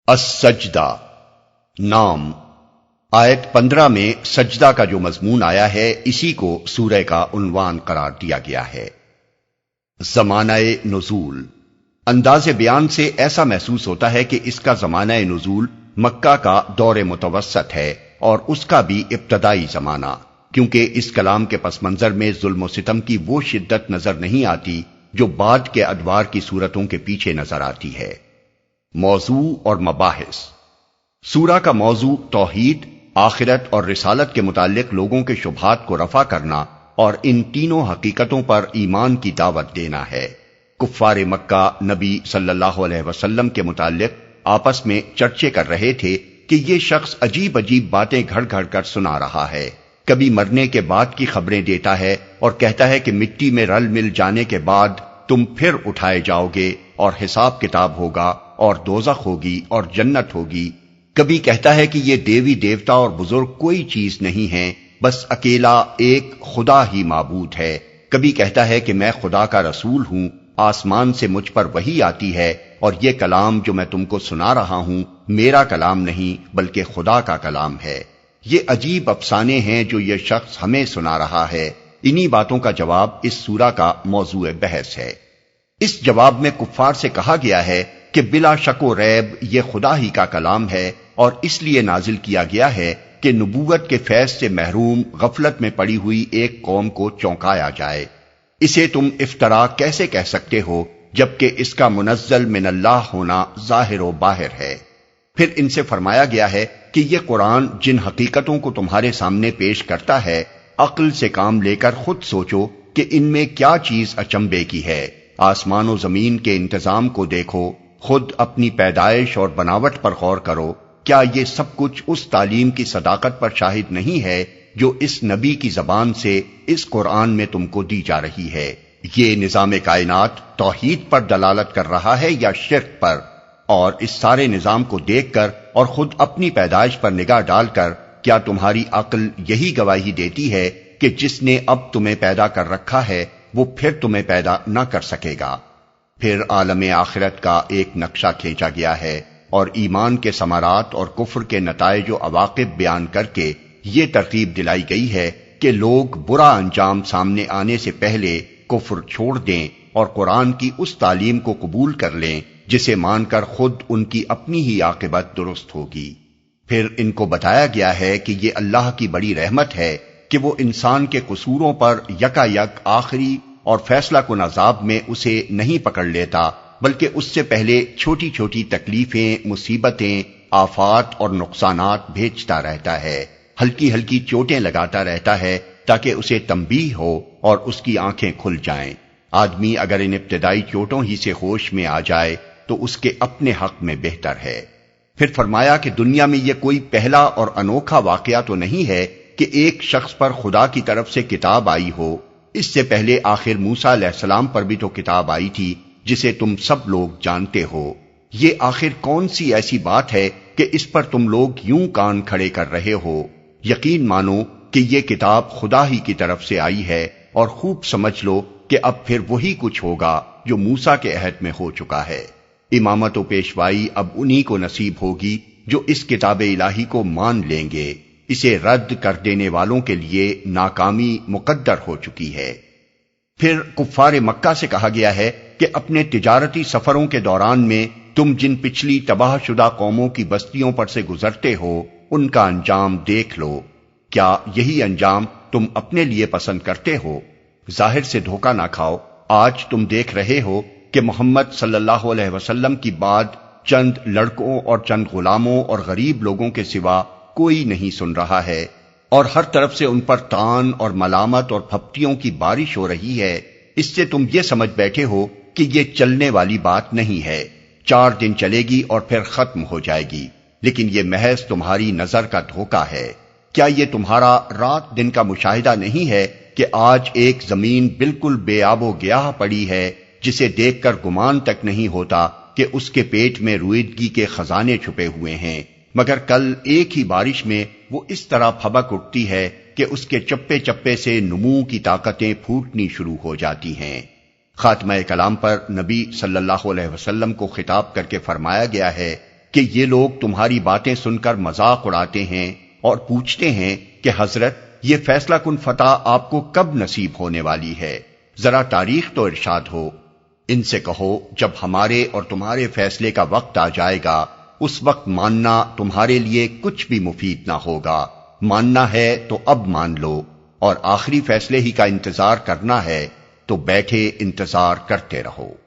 السجدہ نام آیت 15 میں سجدہ کا جو مضمون آیا ہے اسی کو سورہ کا عنوان قرار دیا گیا ہے۔ زمانہ نزول، انداز بیان سے ایسا محسوس ہوتا ہے کہ اس کا زمانہ نزول مکہ کا دور متوسط ہے اور اس کا بھی ابتدائی زمانہ، کیونکہ اس کلام کے پس منظر میں ظلم و ستم کی وہ شدت نظر نہیں آتی جو بعد کے ادوار کی صورتوں کے پیچھے نظر آتی ہے۔ موضوع اور مباحث، سورہ کا موضوع توحید، آخرت اور رسالت کے متعلق لوگوں کے شبہات کو رفع کرنا اور ان تینوں حقیقتوں پر ایمان کی دعوت دینا ہے۔ کفار مکہ نبی صلی اللہ علیہ وسلم کے متعلق آپس میں چرچے کر رہے تھے کہ یہ شخص عجیب عجیب باتیں گھڑ گھڑ کر سنا رہا ہے، کبھی مرنے کے بعد کی خبریں دیتا ہے اور کہتا ہے کہ مٹی میں رل مل جانے کے بعد تم پھر اٹھائے جاؤ گے اور حساب کتاب ہوگا اور دوزخ ہوگی اور جنت ہوگی۔ کبھی کہتا ہے کہ یہ دیوی دیوتا اور بزرگ کوئی چیز نہیں ہے، بس اکیلا ایک خدا ہی معبود ہے۔ کبھی کہتا ہے کہ میں خدا کا رسول ہوں، آسمان سے مجھ پر وحی آتی ہے اور یہ کلام جو میں تم کو سنا رہا ہوں میرا کلام نہیں بلکہ خدا کا کلام ہے۔ یہ عجیب افسانے ہیں جو یہ شخص ہمیں سنا رہا ہے۔ انہی باتوں کا جواب اس سورہ کا موضوع بحث ہے۔ اس جواب میں کفار سے کہا گیا ہے کہ بلا شک و ریب یہ خدا ہی کا کلام ہے اور اس لیے نازل کیا گیا ہے کہ نبوت کے فیض سے محروم غفلت میں پڑی ہوئی ایک قوم کو چونکایا جائے۔ اسے تم افطرا کیسے کہہ سکتے ہو جبکہ اس کا منزل من اللہ ہونا ظاہر و باہر ہے۔ پھر ان سے فرمایا گیا ہے کہ یہ قرآن جن حقیقتوں کو تمہارے سامنے پیش کرتا ہے، عقل سے کام لے کر خود سوچو کہ ان میں کیا چیز اچنبے کی ہے۔ آسمان و زمین کے انتظام کو دیکھو، خود اپنی پیدائش اور بناوٹ پر غور کرو، کیا یہ سب کچھ اس تعلیم کی صداقت پر شاہد نہیں ہے جو اس نبی کی زبان سے اس قرآن میں تم کو دی جا رہی ہے؟ یہ نظام کائنات توحید پر دلالت کر رہا ہے یا شرک پر؟ اور اس سارے نظام کو دیکھ کر اور خود اپنی پیدائش پر نگاہ ڈال کر کیا تمہاری عقل یہی گواہی دیتی ہے کہ جس نے اب تمہیں پیدا کر رکھا ہے وہ پھر تمہیں پیدا نہ کر سکے گا؟ پھر عالم آخرت کا ایک نقشہ کھینچا گیا ہے اور ایمان کے ثمرات اور کفر کے نتائج و عواقب بیان کر کے یہ ترغیب دلائی گئی ہے کہ لوگ برا انجام سامنے آنے سے پہلے کفر چھوڑ دیں اور قرآن کی اس تعلیم کو قبول کر لیں جسے مان کر خود ان کی اپنی ہی عاقبت درست ہوگی۔ پھر ان کو بتایا گیا ہے کہ یہ اللہ کی بڑی رحمت ہے کہ وہ انسان کے قصوروں پر یکا یک آخری اور فیصلہ کن عذاب میں اسے نہیں پکڑ لیتا، بلکہ اس سے پہلے چھوٹی چھوٹی تکلیفیں، مصیبتیں، آفات اور نقصانات بھیجتا رہتا ہے، ہلکی ہلکی چوٹیں لگاتا رہتا ہے تاکہ اسے تنبیہ ہو اور اس کی آنکھیں کھل جائیں۔ آدمی اگر ان ابتدائی چوٹوں ہی سے ہوش میں آ جائے تو اس کے اپنے حق میں بہتر ہے۔ پھر فرمایا کہ دنیا میں یہ کوئی پہلا اور انوکھا واقعہ تو نہیں ہے کہ ایک شخص پر خدا کی طرف سے کتاب آئی ہو۔ اس سے پہلے آخر موسیٰ علیہ السلام پر بھی تو کتاب آئی تھی جسے تم سب لوگ جانتے ہو۔ یہ آخر کون سی ایسی بات ہے کہ اس پر تم لوگ یوں کان کھڑے کر رہے ہو؟ یقین مانو کہ یہ کتاب خدا ہی کی طرف سے آئی ہے اور خوب سمجھ لو کہ اب پھر وہی کچھ ہوگا جو موسیٰ کے عہد میں ہو چکا ہے۔ امامت و پیشوائی اب انہی کو نصیب ہوگی جو اس کتاب الہی کو مان لیں گے۔ اسے رد کر دینے والوں کے لیے ناکامی مقدر ہو چکی ہے۔ پھر کفار مکہ سے کہا گیا ہے کہ اپنے تجارتی سفروں کے دوران میں تم جن پچھلی تباہ شدہ قوموں کی بستیوں پر سے گزرتے ہو ان کا انجام دیکھ لو، کیا یہی انجام تم اپنے لیے پسند کرتے ہو؟ ظاہر سے دھوکہ نہ کھاؤ۔ آج تم دیکھ رہے ہو کہ محمد صلی اللہ علیہ وسلم کی بات چند لڑکوں اور چند غلاموں اور غریب لوگوں کے سوا کوئی نہیں سن رہا ہے، اور ہر طرف سے ان پر تان اور ملامت اور پھپتیوں کی بارش ہو رہی ہے۔ اس سے تم یہ سمجھ بیٹھے ہو کہ یہ چلنے والی بات نہیں ہے، 4 دن چلے گی اور پھر ختم ہو جائے گی، لیکن یہ محض تمہاری نظر کا دھوکہ ہے۔ کیا یہ تمہارا رات دن کا مشاہدہ نہیں ہے کہ آج ایک زمین بالکل بے آب و گیاہ پڑی ہے جسے دیکھ کر گمان تک نہیں ہوتا کہ اس کے پیٹ میں رویدگی کے خزانے چھپے ہوئے ہیں، مگر کل ایک ہی بارش میں وہ اس طرح پھبک اٹھتی ہے کہ اس کے چپے چپے سے نمو کی طاقتیں پھوٹنی شروع ہو جاتی ہیں۔ خاتمہ کلام پر نبی صلی اللہ علیہ وسلم کو خطاب کر کے فرمایا گیا ہے کہ یہ لوگ تمہاری باتیں سن کر مذاق اڑاتے ہیں اور پوچھتے ہیں کہ حضرت یہ فیصلہ کن فتح آپ کو کب نصیب ہونے والی ہے؟ ذرا تاریخ تو ارشاد ہو۔ ان سے کہو جب ہمارے اور تمہارے فیصلے کا وقت آ جائے گا اس وقت ماننا تمہارے لیے کچھ بھی مفید نہ ہوگا، ماننا ہے تو اب مان لو، اور آخری فیصلے ہی کا انتظار کرنا ہے تو بیٹھے انتظار کرتے رہو۔